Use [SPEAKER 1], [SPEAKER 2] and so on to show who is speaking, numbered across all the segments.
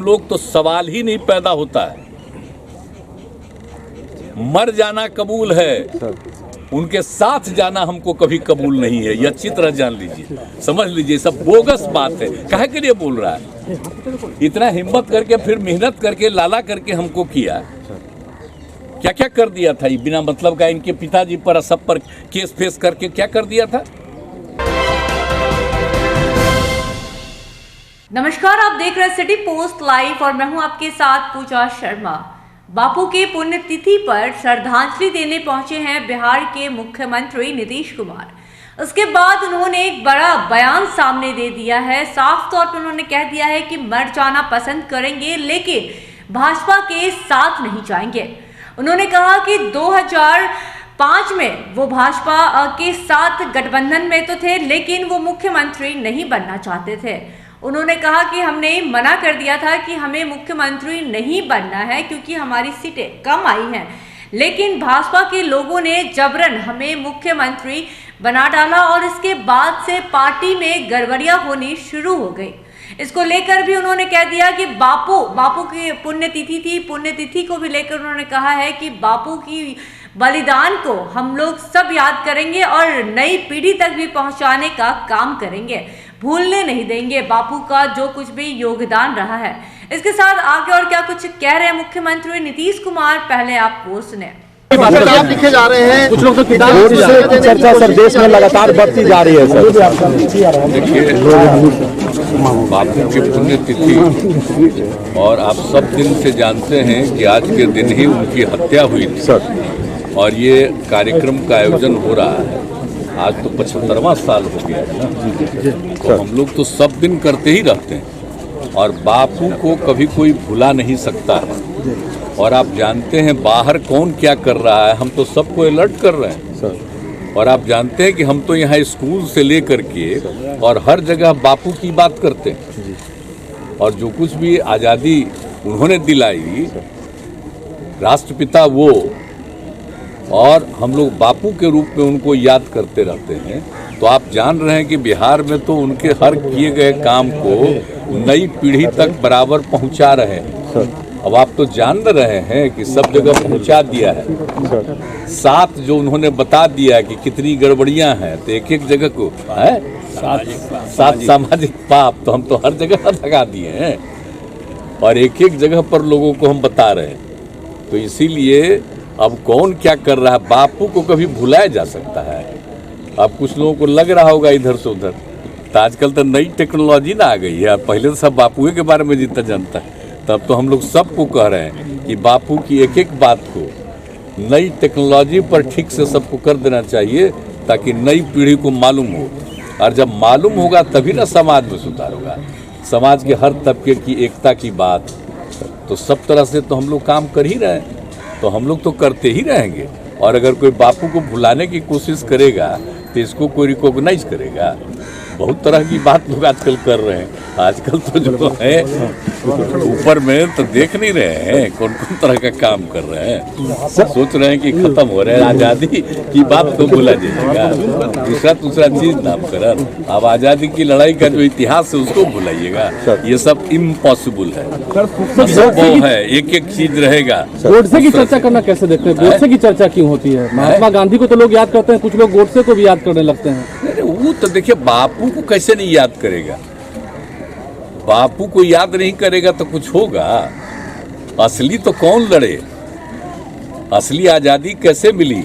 [SPEAKER 1] हम लोग तो सवाल ही नहीं पैदा होता है। मर जाना कबूल है, उनके साथ जाना हमको कभी कबूल नहीं है। ये अच्छी तरह जान लीजिए, समझ लीजिए, सब बोगस बात है। काहे के लिए बोल रहा है? इतना हिम्मत करके फिर मेहनत करके लाला करके हमको किया, क्या क्या कर दिया था? बिना मतलब का इनके पिताजी पर सब पर केस फेस करके क्या कर दिया था?
[SPEAKER 2] नमस्कार, आप देख रहे हैं सिटी पोस्ट लाइव और मैं हूं आपके साथ पूजा शर्मा। बापू के पुण्यतिथि पर श्रद्धांजलि देने पहुंचे हैं बिहार के मुख्यमंत्री नीतीश कुमार। उसके बाद उन्होंने एक बड़ा बयान सामने दे दिया है। साफ तौर पर उन्होंने कह दिया है कि मर जाना पसंद करेंगे लेकिन भाजपा के साथ नहीं जाएंगे। उन्होंने कहा कि 2005 में वो भाजपा के साथ गठबंधन में तो थे लेकिन वो मुख्यमंत्री नहीं बनना चाहते थे। उन्होंने कहा कि हमने मना कर दिया था कि हमें मुख्यमंत्री नहीं बनना है क्योंकि हमारी सीटें कम आई हैं, लेकिन भाजपा के लोगों ने जबरन हमें मुख्यमंत्री बना डाला और इसके बाद से पार्टी में गड़बड़ियां होनी शुरू हो गई। इसको लेकर भी उन्होंने कह दिया कि बापू की पुण्यतिथि थी, पुण्यतिथि को भी लेकर उन्होंने कहा है कि बापू की बलिदान को हम लोग सब याद करेंगे और नई पीढ़ी तक भी पहुंचाने का काम करेंगे, भूलने नहीं देंगे बापू का जो कुछ भी योगदान रहा है। इसके साथ आगे और क्या कुछ कह रहे हैं मुख्यमंत्री नीतीश कुमार, पहले आप वो सुने।
[SPEAKER 3] आप लिखे जा रहे हैं, कुछ लोग तो
[SPEAKER 4] चर्चा सर देश में लगातार बढ़ती जा रही है सर।
[SPEAKER 1] देखिए, बापू की पुण्यतिथि और आप सब दिन से जानते हैं कि आज के दिन ही उनकी हत्या हुई थी सर, और ये कार्यक्रम का आयोजन हो रहा है। आज तो 75वां साल हो गया है ना, तो हम लोग तो सब दिन करते ही रहते हैं और बापू को कभी कोई भुला नहीं सकता है। और आप जानते हैं बाहर कौन क्या कर रहा है, हम तो सबको अलर्ट कर रहे हैं सर। और आप जानते हैं कि हम तो यहाँ स्कूल से लेकर के और हर जगह बापू की बात करते हैं, और जो कुछ भी आज़ादी उन्होंने दिलाई, राष्ट्रपिता वो, और हम लोग बापू के रूप में उनको याद करते रहते हैं। तो आप जान रहे हैं कि बिहार में तो उनके हर किए गए काम को नई पीढ़ी तक बराबर पहुंचा रहे हैं। अब आप तो जान रहे हैं कि सब जगह पहुंचा दिया है। साथ जो उन्होंने बता दिया कि कितनी गड़बड़ियां हैं, तो एक एक जगह को है साथ सामाजिक पाप तो हम तो हर जगह लगा दिए हैं और एक एक जगह पर लोगों को हम बता रहे हैं। तो इसीलिए अब कौन क्या कर रहा है, बापू को कभी भुलाया जा सकता है? अब कुछ लोगों को लग रहा होगा इधर से उधर, तो आजकल तो नई टेक्नोलॉजी ना आ गई है। पहले तो सब बापू के बारे में जितना जानता है, तब तो हम लोग सबको कह रहे हैं कि बापू की एक एक बात को नई टेक्नोलॉजी पर ठीक से सबको कर देना चाहिए ताकि नई पीढ़ी को मालूम हो। और जब मालूम होगा तभी ना समाज में सुधार होगा। समाज के हर तबके की एकता की बात, तो सब तरह से तो हम लोग काम कर ही रहे हैं, तो हम लोग तो करते ही रहेंगे। और अगर कोई बापू को भुलाने की कोशिश करेगा तो इसको कोई रिकॉग्नाइज करेगा। बहुत तरह की बात लोग आजकल कर रहे हैं। आजकल तो जो है ऊपर में तो देख नहीं रहे हैं कौन कौन तरह का काम कर रहे हैं। सोच रहे हैं कि खत्म हो रहे हैं, आज़ादी की बात को भूला जाएगा, दूसरा चीज नाम कर। अब आज़ादी की लड़ाई का जो इतिहास है उसको भुलाइएगा, ये सब इम्पॉसिबल है, असंभव है। एक एक चीज रहेगा।
[SPEAKER 4] गोडसे की चर्चा करना कैसे देखते हैं? गोडसे की चर्चा क्यों होती है? महात्मा गांधी को तो लोग याद करते हैं, कुछ लोग गोडसे को भी याद करने लगते हैं।
[SPEAKER 1] वो तो देखिए, बापू को कैसे नहीं याद करेगा? बापू को याद नहीं करेगा तो कुछ होगा? असली तो कौन लड़े, असली आज़ादी कैसे मिली,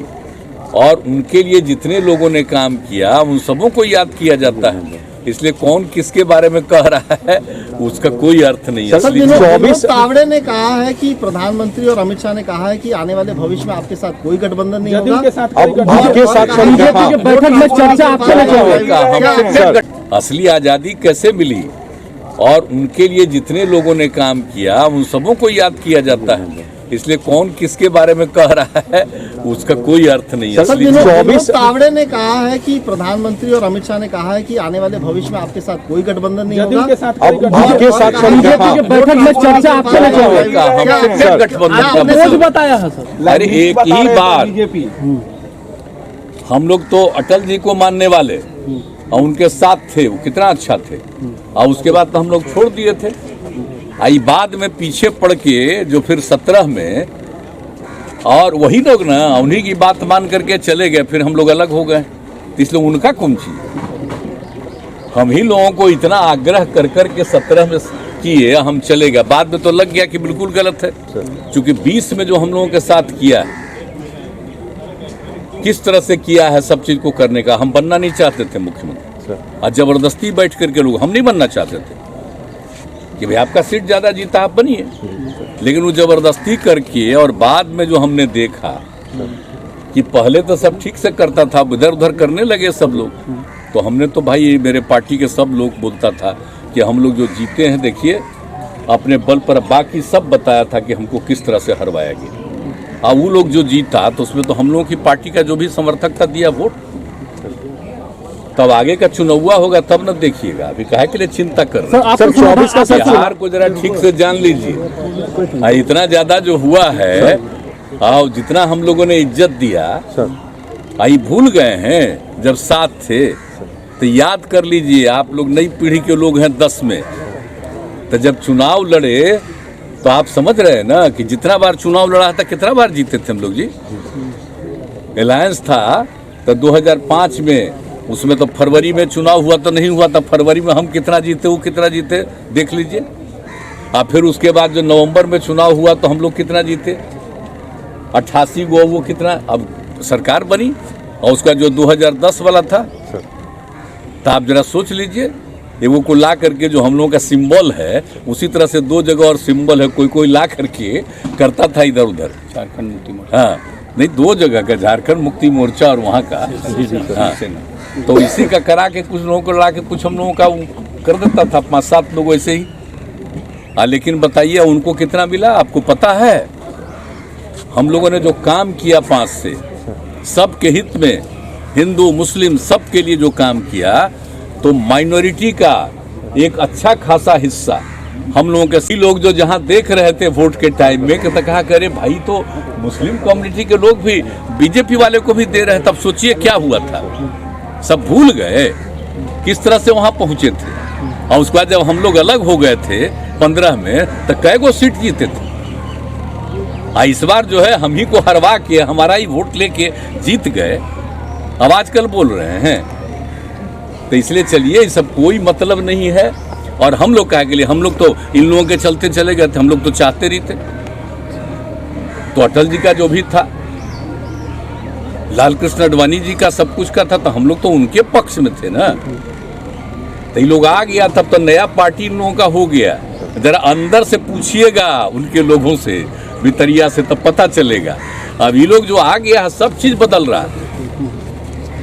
[SPEAKER 1] और उनके लिए जितने लोगों ने काम किया उन सबों को याद किया जाता है। इसलिए कौन किसके बारे में कह रहा है उसका कोई अर्थ नहीं है।
[SPEAKER 3] तावड़े ने कहा है कि प्रधानमंत्री और अमित शाह ने कहा है कि आने वाले भविष्य में आपके साथ कोई गठबंधन नहीं होगा।
[SPEAKER 1] असली आज़ादी कैसे मिली और उनके लिए जितने लोगों ने काम किया उन सबों को याद किया जाता है। इसलिए कौन किसके बारे में कह रहा है उसका कोई अर्थ नहीं है।
[SPEAKER 3] तावड़े ने कहा है कि प्रधानमंत्री और अमित शाह ने कहा है कि आने वाले भविष्य में आपके साथ कोई गठबंधन नहीं होगा।
[SPEAKER 1] गठबंधन बताया है सर। अरे एक ही बार हम लोग तो अटल जी को मानने वाले और उनके साथ थे, वो कितना अच्छा थे, और उसके बाद तो हम लोग छोड़ दिए थे। आई बाद में पीछे पड़ के जो फिर 17 में और वही लोग ना उन्हीं की बात मान करके चले गए, फिर हम लोग अलग हो गए। तो इसलिए उनका कौन चीज, हम ही लोगों को इतना आग्रह कर कर के 17 में किए, हम चले गए। बाद में तो लग गया कि बिल्कुल गलत है, क्योंकि 20 में जो हम लोगों के साथ किया है, किस तरह से किया है सब चीज को करने का। हम बनना नहीं चाहते थे मुख्यमंत्री, और जबरदस्ती बैठ करके लोग, हम नहीं बनना चाहते थे कि भाई आपका सीट ज्यादा जीता आप बनिए, लेकिन वो जबरदस्ती करके। और बाद में जो हमने देखा कि पहले तो सब ठीक से करता था, अब इधर उधर करने लगे सब लोग, तो हमने तो भाई मेरे पार्टी के सब लोग बोलता था कि हम लोग जो जीते हैं देखिए अपने बल पर, बाकी सब बताया था कि हमको किस तरह से हरवाया गया। अब वो लोग जो जीता तो उसमें तो हम लोगों की पार्टी का जो भी समर्थक था दिया वोट। तब आगे का चुनाव होगा तब न देखिएगा, अभी काहे के लिए चिंता कर रहे हैं।
[SPEAKER 4] सर 24 का
[SPEAKER 1] बिहार को जरा ठीक से जान लीजिए, इतना ज्यादा जो हुआ है और जितना हम लोगों ने इज्जत दिया, आई भूल गए हैं जब साथ थे। तो याद कर लीजिए, आप लोग नई पीढ़ी के लोग हैं 10 में, तो जब चुनाव लड़े तो आप समझ रहे हैं ना कि जितना बार चुनाव लड़ा था कितना बार जीते थे हम लोग जी। अलायंस था तो 2005 में, उसमें तो फरवरी में चुनाव हुआ तो नहीं हुआ था, फरवरी में हम कितना जीते वो कितना जीते देख लीजिए। और फिर उसके बाद जो नवंबर में चुनाव हुआ तो हम लोग कितना जीते, 88 गो, वो कितना अब सरकार बनी। और उसका जो 2010 वाला था, तो आप जरा सोच लीजिए, ये वो को ला करके जो हम लोगों का सिंबल है, उसी तरह से 2 जगह और सिंबल है, कोई कोई ला करके करता था इधर उधर। झारखंड मुक्ति मोर्चा, हाँ नहीं 2 जगह का, झारखंड मुक्ति मोर्चा और वहाँ का। हाँ, तो इसी का करा के कुछ लोगों को ला के कुछ हम लोगों का कर देता था, 5-7 लोग ऐसे ही। लेकिन बताइए उनको कितना मिला आपको पता है? हम लोगों ने जो काम किया 5 से, सबके हित में, हिंदू मुस्लिम सबके लिए जो काम किया, तो माइनॉरिटी का एक अच्छा खासा हिस्सा हम लोगों के लोग जो जहां देख रहे थे वोट के टाइम में, कि कहा करे भाई तो मुस्लिम कम्युनिटी के लोग भी बीजेपी वाले को भी दे रहे हैं, तब सोचिए क्या हुआ था। सब भूल गए किस तरह से वहां पहुंचे थे। और उसके बाद जब हम लोग अलग हो गए थे 15 में, तो कै गो सीट जीते थे। इस बार जो है हम ही को हरवा के, हमारा ही वोट लेके जीत गए, अब आजकल बोल रहे हैं। तो इसलिए चलिए, ये सब कोई मतलब नहीं है। और हम लोग काहे के लिए, हम लोग तो इन लोगों के चलते चले गए थे, हम लोग तो चाहते नहीं थे। तो अटल जी का जो भी था, लाल कृष्ण आडवाणी जी का सब कुछ का था, तो हम लोग तो उनके पक्ष में थे ना। तो ये लोग आ गया तब तो नया पार्टी इन लोगों का हो गया। जरा अंदर से पूछिएगा उनके लोगों से, भितरिया से, तब पता चलेगा। अब ये लोग जो आ गया है, सब चीज बदल रहा है,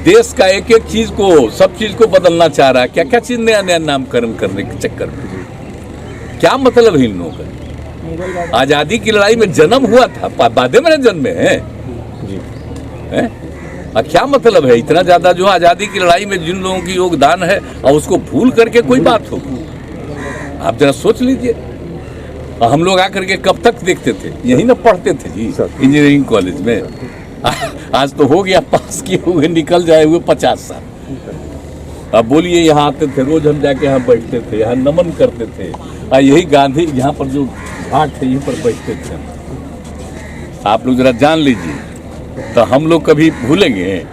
[SPEAKER 1] देश का एक एक चीज को, सब चीज को बदलना चाह रहा है। क्या क्या चीज नया नया नामकरण करने के चक्कर में, क्या मतलब है इन लोगों का? आजादी की लड़ाई में जन्म हुआ था, बाद में जन्मे हैं, क्या मतलब है? इतना ज्यादा जो आजादी की लड़ाई में जिन लोगों की योगदान है, और उसको भूल करके कोई बात होगी? आप जरा सोच लीजिए। हम लोग आकर के कब तक देखते थे, यही ना पढ़ते थे जी इंजीनियरिंग कॉलेज में। आज तो हो गया, पास किए हुए निकल जाए हुए 50 साल। अब बोलिए, यहाँ आते थे रोज, हम जाके यहाँ बैठते थे, यहाँ नमन करते थे, और यही गांधी यहाँ पर जो घाट है यहीं पर बैठते थे। आप लोग जरा जान लीजिए, तो हम लोग कभी भूलेंगे?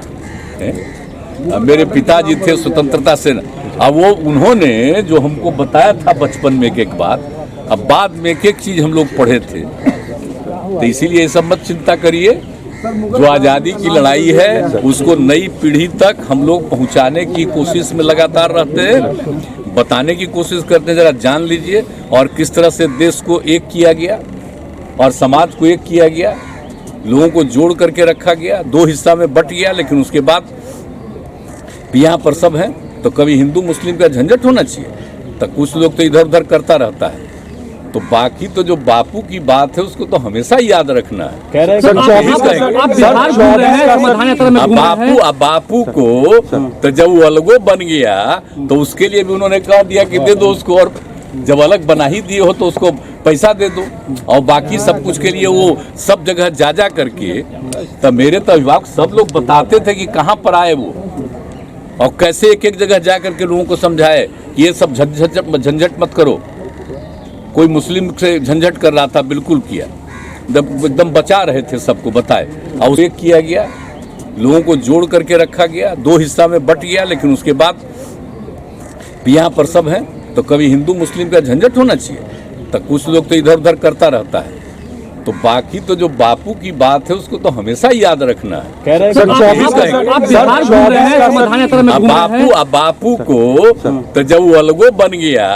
[SPEAKER 1] मेरे पिताजी थे स्वतंत्रता सेना, अब वो उन्होंने जो हमको बताया था बचपन में एक बात, अब बाद में एक चीज हम लोग पढ़े थे। तो इसीलिए सब मत चिंता करिए, जो आज़ादी की लड़ाई है उसको नई पीढ़ी तक हम लोग पहुंचाने की कोशिश में लगातार रहते हैं, बताने की कोशिश करते हैं। जरा जान लीजिए, और किस तरह से देश को एक किया गया और समाज को एक किया गया, लोगों को जोड़ करके रखा गया, 2 हिस्सा में बट गया। लेकिन उसके बाद यहाँ पर सब हैं, तो कभी हिंदू मुस्लिम का झंझट होना चाहिए, तो कुछ लोग तो इधर उधर करता रहता है। तो बाकी तो जो बापू की बात है उसको तो हमेशा याद रखना है।
[SPEAKER 4] कह रहे हैं
[SPEAKER 1] बापू को तो जब वो अलगो बन गया तो उसके लिए भी उन्होंने कह दिया कि दे दो उसको, और जब अलग बना ही दिए हो तो उसको पैसा दे दो, और बाकी सब कुछ के लिए वो सब जगह जा करके। तो मेरे तो अभिभावक सब लोग बताते थे कि कहाँ पर आए वो, और कैसे एक एक जगह जा करके लोगों को समझाए कि ये सब झंझट मत करो। कोई मुस्लिम से झंझट कर रहा था, बिल्कुल किया, एकदम बचा रहे थे, सबको बताए। और एक किया गया, लोगों को जोड़ करके रखा गया, 2 हिस्सा में बट गया। लेकिन उसके बाद यहाँ पर सब हैं, तो कभी हिंदू मुस्लिम का झंझट होना चाहिए, तो कुछ लोग तो इधर उधर करता रहता है। तो बाकी तो जो बापू की बात है उसको तो हमेशा ही याद रखना है।
[SPEAKER 4] कह रहे हैं
[SPEAKER 1] अब बापू को तो जब वो अलगो बन गया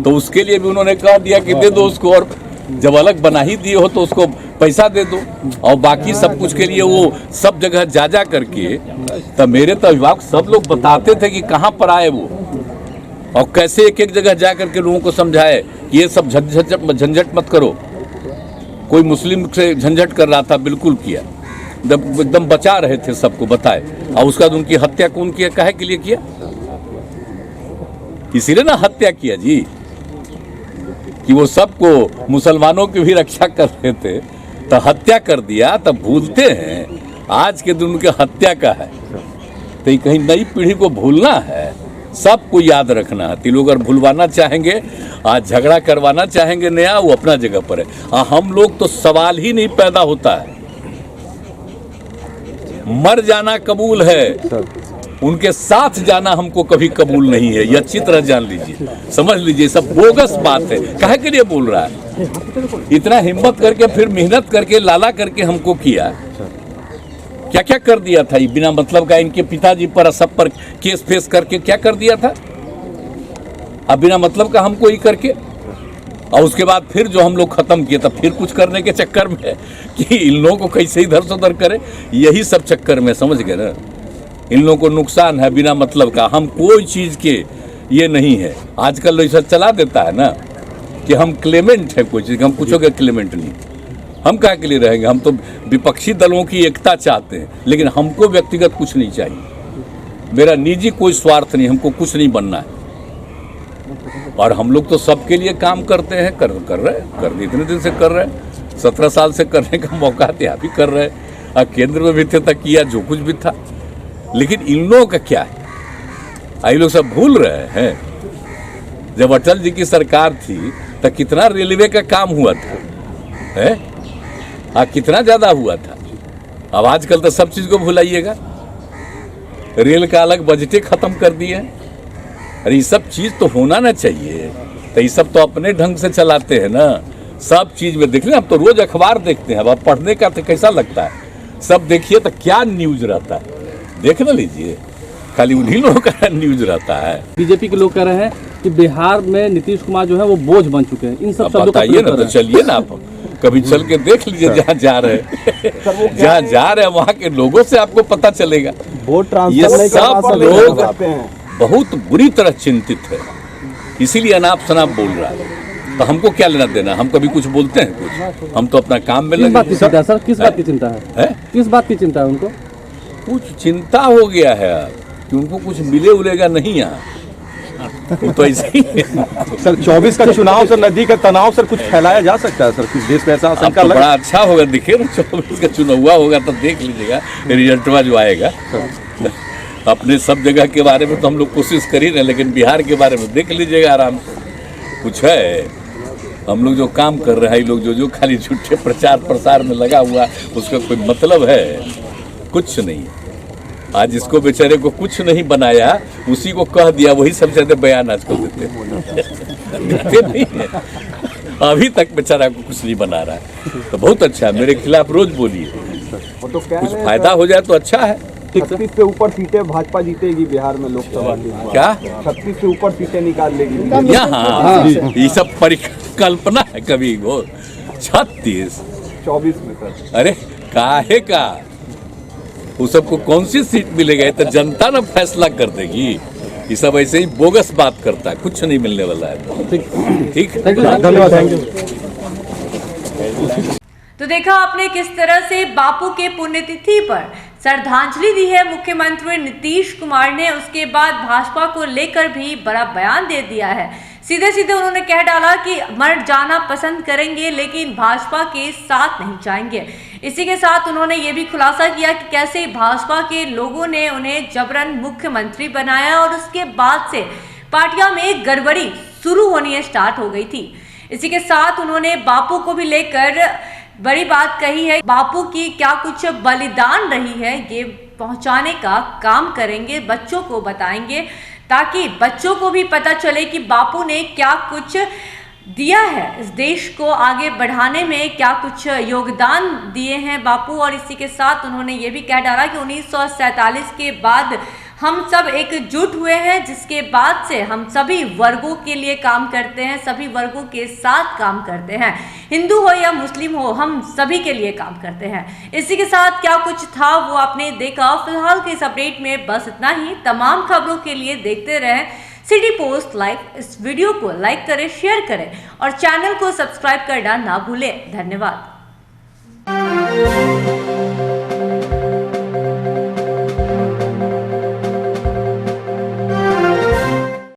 [SPEAKER 1] तो उसके लिए भी उन्होंने कह दिया कि दे दो उसको, और जब अलग बना ही दिए हो तो उसको पैसा दे दो, और बाकी सब कुछ के लिए वो सब जगह जा करके। तब मेरे तो अभिभावक सब लोग बताते थे कि कहाँ पर आए वो, और कैसे एक एक जगह जा करके लोगों को समझाए कि ये सब झंझट मत करो। कोई मुस्लिम से झंझट कर रहा था, बिल्कुल किया, एकदम बचा रहे थे, सबको बताए। और उसका उनकी हत्या कौन किया, काहे के लिए किया? इसीलिए ना हत्या किया जी, कि वो सबको मुसलमानों की भी रक्षा कर रहे थे, तो हत्या कर दिया। तब भूलते हैं आज के दिन उनके हत्या का है, तो कहीं नई पीढ़ी को भूलना है, सबको याद रखना है। लोग अगर भूलवाना चाहेंगे, आज झगड़ा करवाना चाहेंगे नया, वो अपना जगह पर है। हम लोग तो सवाल ही नहीं पैदा होता है, मर जाना कबूल है, उनके साथ जाना हमको कभी कबूल नहीं है। ये अच्छी तरह जान लीजिए, समझ लीजिए, सब बोगस बात है। काहे के लिए बोल रहा है? इतना हिम्मत करके, फिर मेहनत करके, लाला करके हमको किया, क्या क्या कर दिया था। बिना मतलब का इनके पिताजी पर सब पर केस फेस करके क्या कर दिया था, अब बिना मतलब का हमको ही करके। और उसके बाद फिर जो हम लोग खत्म किए, तब फिर कुछ करने के चक्कर में कि इन लोगों को कैसे इधर से उधर करे, यही सब चक्कर में, समझ गए ना। इन लोगों को नुकसान है बिना मतलब का, हम कोई चीज़ के ये नहीं है। आजकल ऐसा चला देता है ना कि हम क्लेमेंट है कोई चीज़, हम कुछ के क्लेमेंट नहीं। हम क्या के लिए रहेंगे? हम तो विपक्षी दलों की एकता चाहते हैं, लेकिन हमको व्यक्तिगत कुछ नहीं चाहिए। मेरा निजी कोई स्वार्थ नहीं, हमको कुछ नहीं बनना है। और हम लोग तो सबके लिए काम करते हैं, कर रहे इतने दिन से कर रहे हैं, 17 साल से करने का मौका थे, आप ही कर रहे हैं। और केंद्र में भी थे तक किया जो कुछ भी था। लेकिन इन लोगों का क्या है, ये लोग सब भूल रहे हैं। जब अटल जी की सरकार थी तो कितना रेलवे का काम हुआ था, है? कितना ज्यादा हुआ था। अब आजकल तो सब चीज को भुलाइएगा, रेल का अलग बजटे खत्म कर दिए। अरे ये सब चीज तो होना ना चाहिए, तो ये सब तो अपने ढंग से चलाते हैं ना। सब चीज में देख लें, अब तो रोज अखबार देखते हैं, अब पढ़ने का तो कैसा लगता है, सब देखिए तो क्या न्यूज रहता है, देख ना लीजिए, खाली उन्हीं लोगों का न्यूज रहता है।
[SPEAKER 4] बीजेपी के लोग कह रहे हैं कि बिहार में नीतीश कुमार जो है वो बोझ बन चुके हैं। इन सब शब्दों का
[SPEAKER 1] बताइए ना, तो चलिए ना, आप कभी चल के देख लीजिए जहाँ जा रहे हैं, जहाँ जा रहे हैं वहाँ के लोगों से आपको पता चलेगा। ये सब लोग बहुत बुरी तरह चिंतित है, इसीलिए अनाप शनाप बोल रहा है। तो हमको क्या लेना देना, हम कभी कुछ बोलते हैं कुछ, हम तो अपना काम में लगे।
[SPEAKER 4] सर किस बात की चिंता है? किस बात की चिंता है उनको?
[SPEAKER 1] कुछ चिंता हो गया है कि उनको कुछ मिले उलेगा नहीं यहाँ, वो तो ऐसे ही है।
[SPEAKER 5] सर 24 का चुनाव, सर नदी का तनाव, सर कुछ फैलाया जा सकता है सर, कुछ देश में ऐसा आशंका
[SPEAKER 1] तो बड़ा अच्छा होगा, देखिए ना 24 का चुनाव हुआ होगा तो देख लीजिएगा रिजल्ट जो आएगा। अपने सब जगह के बारे में तो हम लोग कोशिश कर ही रहे, लेकिन बिहार के बारे में देख लीजिएगा आराम से। कुछ है, हम लोग जो काम कर रहे हैं, लोग जो खाली झूठे प्रचार प्रसार में लगा हुआ, उसका कोई मतलब है? कुछ नहीं। आज जिसको बेचारे को कुछ नहीं बनाया, उसी को कह दिया, वही सब ज्यादा बयान आज को देते नहीं है। अभी तक बेचारा को कुछ नहीं बना रहा है, तो बहुत अच्छा है। मेरे खिलाफ रोज बोलिए, कुछ फायदा हो जाए तो अच्छा है।
[SPEAKER 5] 36 से ऊपर सीटें भाजपा जीतेगी बिहार में लोकसभा की।
[SPEAKER 1] क्या
[SPEAKER 5] 36 से ऊपर सीटें निकाल लेगी
[SPEAKER 1] यहाँ? ये सब परिकल्पना है कभी वो 36
[SPEAKER 5] 24 में सर।
[SPEAKER 1] अरे काहे का, वो सबको कौन सी सीट मिलेगा, तो जनता ना फैसला कर देगी। ये सब ऐसे ही बोगस बात करता है, कुछ नहीं मिलने वाला है। ठीक,
[SPEAKER 5] धन्यवाद, थैंक यू।
[SPEAKER 2] तो देखा आपने किस तरह से बापू के पुण्यतिथि पर श्रद्धांजलि दी है मुख्यमंत्री नीतीश कुमार ने। उसके बाद भाजपा को लेकर भी बड़ा बयान दे दिया है। सीधे सीधे उन्होंने कह डाला कि मर जाना पसंद करेंगे लेकिन भाजपा के साथ नहीं जाएंगे। इसी के साथ उन्होंने ये भी खुलासा किया कि कैसे भाजपा के लोगों ने उन्हें जबरन मुख्यमंत्री बनाया और उसके बाद से पार्टियां में गड़बड़ी शुरू होनी स्टार्ट हो गई थी। इसी के साथ उन्होंने बापू को भी लेकर बड़ी बात कही है। बापू की क्या कुछ बलिदान रही है ये पहुंचाने का काम करेंगे, बच्चों को बताएंगे ताकि बच्चों को भी पता चले कि बापू ने क्या कुछ दिया है, इस देश को आगे बढ़ाने में क्या कुछ योगदान दिए हैं बापू। और इसी के साथ उन्होंने ये भी कह डाला कि 1947 के बाद हम सब एकजुट हुए हैं, जिसके बाद से हम सभी वर्गों के लिए काम करते हैं, सभी वर्गों के साथ काम करते हैं, हिंदू हो या मुस्लिम हो, हम सभी के लिए काम करते हैं। इसी के साथ क्या कुछ था वो आपने देखा। फिलहाल के इस अपडेट में बस इतना ही। तमाम खबरों के लिए देखते रहें सिटी पोस्ट लाइव। इस वीडियो को लाइक करें, शेयर करें और चैनल को सब्सक्राइब करना ना भूलें। धन्यवाद।